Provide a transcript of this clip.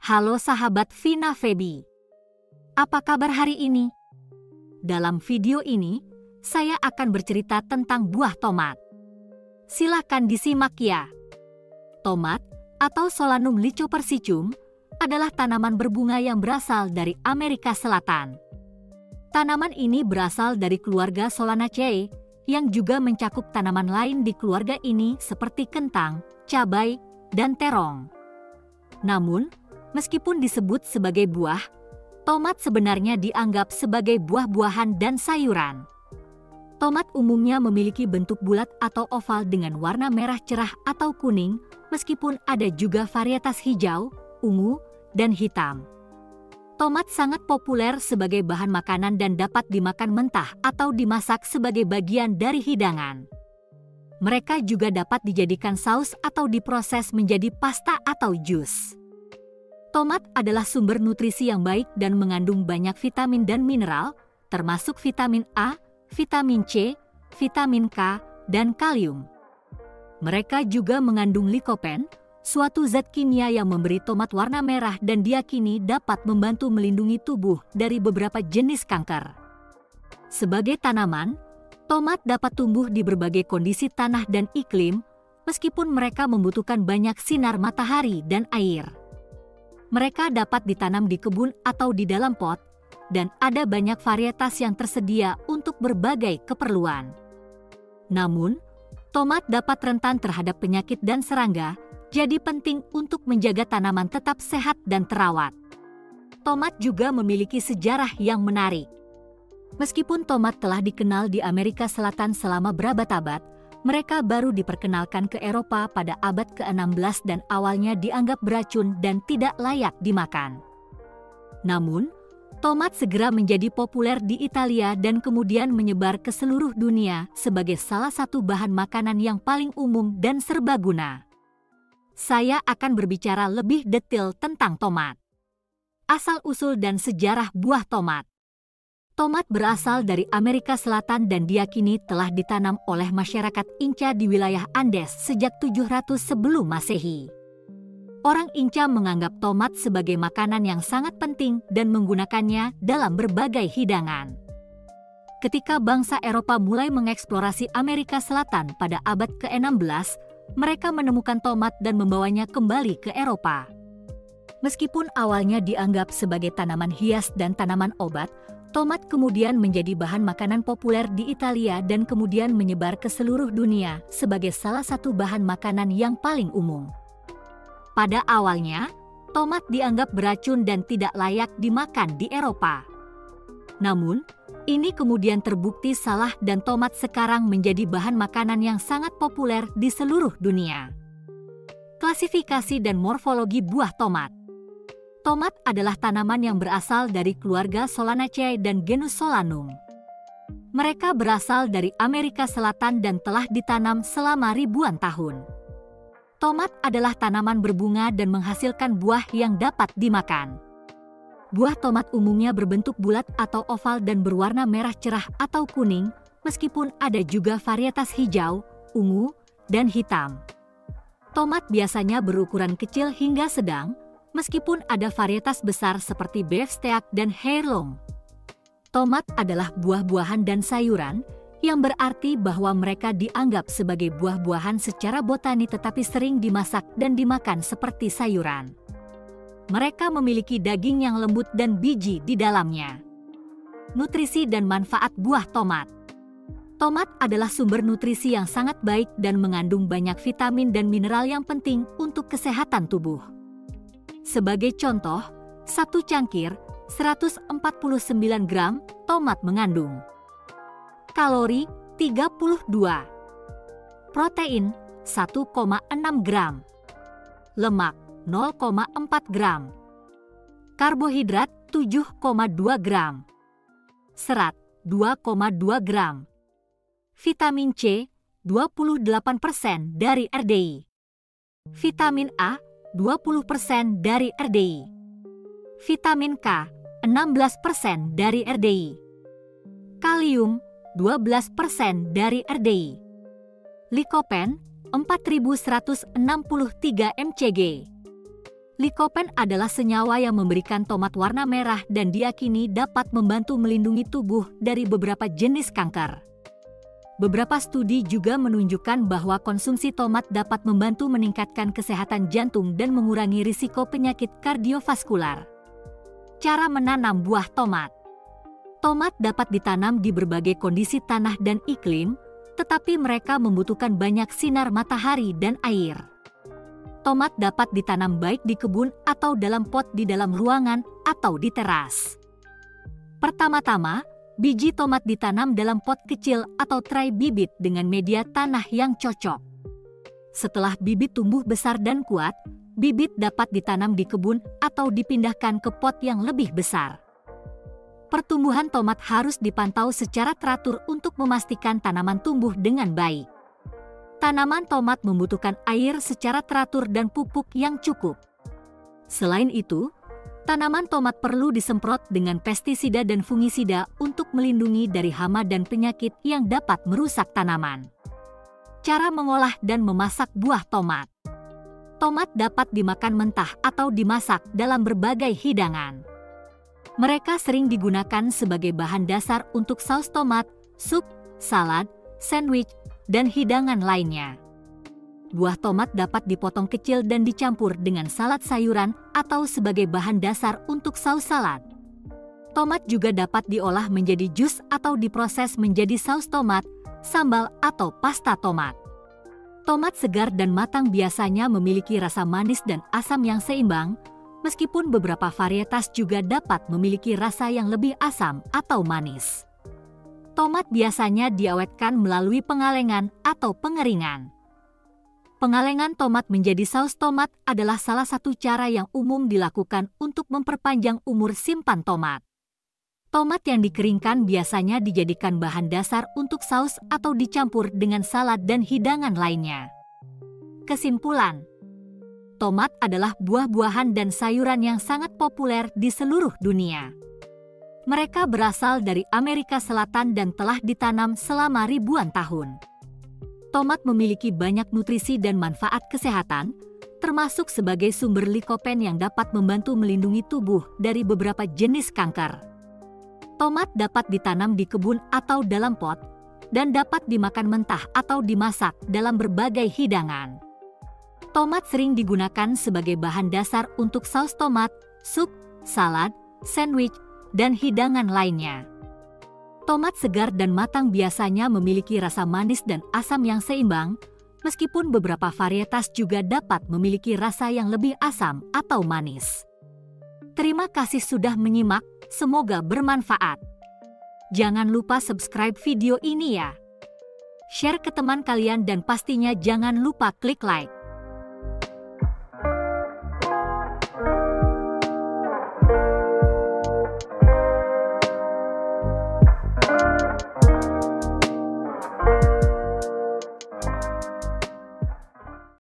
Halo sahabat Vina Febi. Apa kabar hari ini? Dalam video ini, saya akan bercerita tentang buah tomat. Silakan disimak ya. Tomat atau Solanum lycopersicum adalah tanaman berbunga yang berasal dari Amerika Selatan. Tanaman ini berasal dari keluarga Solanaceae yang juga mencakup tanaman lain di keluarga ini seperti kentang, cabai, dan terong. Namun, meskipun disebut sebagai buah, tomat sebenarnya dianggap sebagai buah-buahan dan sayuran. Tomat umumnya memiliki bentuk bulat atau oval dengan warna merah cerah atau kuning, meskipun ada juga varietas hijau, ungu, dan hitam. Tomat sangat populer sebagai bahan makanan dan dapat dimakan mentah atau dimasak sebagai bagian dari hidangan. Mereka juga dapat dijadikan saus atau diproses menjadi pasta atau jus. Tomat adalah sumber nutrisi yang baik dan mengandung banyak vitamin dan mineral, termasuk vitamin A, vitamin C, vitamin K, dan kalium. Mereka juga mengandung likopen, suatu zat kimia yang memberi tomat warna merah dan diyakini dapat membantu melindungi tubuh dari beberapa jenis kanker. Sebagai tanaman, tomat dapat tumbuh di berbagai kondisi tanah dan iklim, meskipun mereka membutuhkan banyak sinar matahari dan air. Mereka dapat ditanam di kebun atau di dalam pot, dan ada banyak varietas yang tersedia untuk berbagai keperluan. Namun, tomat dapat rentan terhadap penyakit dan serangga, jadi penting untuk menjaga tanaman tetap sehat dan terawat. Tomat juga memiliki sejarah yang menarik. Meskipun tomat telah dikenal di Amerika Selatan selama berabad-abad, mereka baru diperkenalkan ke Eropa pada abad ke-16 dan awalnya dianggap beracun dan tidak layak dimakan. Namun, tomat segera menjadi populer di Italia dan kemudian menyebar ke seluruh dunia sebagai salah satu bahan makanan yang paling umum dan serbaguna. Saya akan berbicara lebih detail tentang tomat. Asal-usul dan sejarah buah tomat. Tomat berasal dari Amerika Selatan dan diyakini telah ditanam oleh masyarakat Inca di wilayah Andes sejak 700 sebelum Masehi. Orang Inca menganggap tomat sebagai makanan yang sangat penting dan menggunakannya dalam berbagai hidangan. Ketika bangsa Eropa mulai mengeksplorasi Amerika Selatan pada abad ke-16, mereka menemukan tomat dan membawanya kembali ke Eropa. Meskipun awalnya dianggap sebagai tanaman hias dan tanaman obat, tomat kemudian menjadi bahan makanan populer di Italia dan kemudian menyebar ke seluruh dunia sebagai salah satu bahan makanan yang paling umum. Pada awalnya, tomat dianggap beracun dan tidak layak dimakan di Eropa. Namun, ini kemudian terbukti salah dan tomat sekarang menjadi bahan makanan yang sangat populer di seluruh dunia. Klasifikasi dan morfologi buah tomat. Tomat adalah tanaman yang berasal dari keluarga Solanaceae dan genus Solanum. Mereka berasal dari Amerika Selatan dan telah ditanam selama ribuan tahun. Tomat adalah tanaman berbunga dan menghasilkan buah yang dapat dimakan. Buah tomat umumnya berbentuk bulat atau oval dan berwarna merah cerah atau kuning, meskipun ada juga varietas hijau, ungu, dan hitam. Tomat biasanya berukuran kecil hingga sedang, meskipun ada varietas besar seperti beefsteak dan heirloom. Tomat adalah buah-buahan dan sayuran, yang berarti bahwa mereka dianggap sebagai buah-buahan secara botani tetapi sering dimasak dan dimakan seperti sayuran. Mereka memiliki daging yang lembut dan biji di dalamnya. Nutrisi dan manfaat buah tomat. Tomat adalah sumber nutrisi yang sangat baik dan mengandung banyak vitamin dan mineral yang penting untuk kesehatan tubuh. Sebagai contoh, satu cangkir 149 gram tomat mengandung kalori 32, protein 1,6 gram, lemak 0,4 gram, karbohidrat 7,2 gram, serat 2,2 gram, vitamin C 28% dari RDI, vitamin A 20% dari RDI, vitamin K 16% dari RDI, kalium 12% dari RDI, likopen 4163 mcg, Lycopene adalah senyawa yang memberikan tomat warna merah dan diyakini dapat membantu melindungi tubuh dari beberapa jenis kanker. Beberapa studi juga menunjukkan bahwa konsumsi tomat dapat membantu meningkatkan kesehatan jantung dan mengurangi risiko penyakit kardiovaskular. Cara menanam buah tomat. Tomat dapat ditanam di berbagai kondisi tanah dan iklim, tetapi mereka membutuhkan banyak sinar matahari dan air. Tomat dapat ditanam baik di kebun atau dalam pot di dalam ruangan atau di teras. Pertama-tama, biji tomat ditanam dalam pot kecil atau tray bibit dengan media tanah yang cocok. Setelah bibit tumbuh besar dan kuat, bibit dapat ditanam di kebun atau dipindahkan ke pot yang lebih besar. Pertumbuhan tomat harus dipantau secara teratur untuk memastikan tanaman tumbuh dengan baik. Tanaman tomat membutuhkan air secara teratur dan pupuk yang cukup. Selain itu, tanaman tomat perlu disemprot dengan pestisida dan fungisida untuk melindungi dari hama dan penyakit yang dapat merusak tanaman. Cara mengolah dan memasak buah tomat. Tomat dapat dimakan mentah atau dimasak dalam berbagai hidangan. Mereka sering digunakan sebagai bahan dasar untuk saus tomat, sup, salad, sandwich, dan hidangan lainnya. Buah tomat dapat dipotong kecil dan dicampur dengan salad sayuran atau sebagai bahan dasar untuk saus salad. Tomat juga dapat diolah menjadi jus atau diproses menjadi saus tomat, sambal, atau pasta tomat. Tomat segar dan matang biasanya memiliki rasa manis dan asam yang seimbang, meskipun beberapa varietas juga dapat memiliki rasa yang lebih asam atau manis. Tomat biasanya diawetkan melalui pengalengan atau pengeringan. Pengalengan tomat menjadi saus tomat adalah salah satu cara yang umum dilakukan untuk memperpanjang umur simpan tomat. Tomat yang dikeringkan biasanya dijadikan bahan dasar untuk saus atau dicampur dengan salad dan hidangan lainnya. Kesimpulan, tomat adalah buah-buahan dan sayuran yang sangat populer di seluruh dunia. Mereka berasal dari Amerika Selatan dan telah ditanam selama ribuan tahun. Tomat memiliki banyak nutrisi dan manfaat kesehatan, termasuk sebagai sumber lycopene yang dapat membantu melindungi tubuh dari beberapa jenis kanker. Tomat dapat ditanam di kebun atau dalam pot, dan dapat dimakan mentah atau dimasak dalam berbagai hidangan. Tomat sering digunakan sebagai bahan dasar untuk saus tomat, sup, salad, sandwich, dan hidangan lainnya. Tomat segar dan matang biasanya memiliki rasa manis dan asam yang seimbang, meskipun beberapa varietas juga dapat memiliki rasa yang lebih asam atau manis. Terima kasih sudah menyimak, semoga bermanfaat. Jangan lupa subscribe video ini ya. Share ke teman kalian dan pastinya jangan lupa klik like.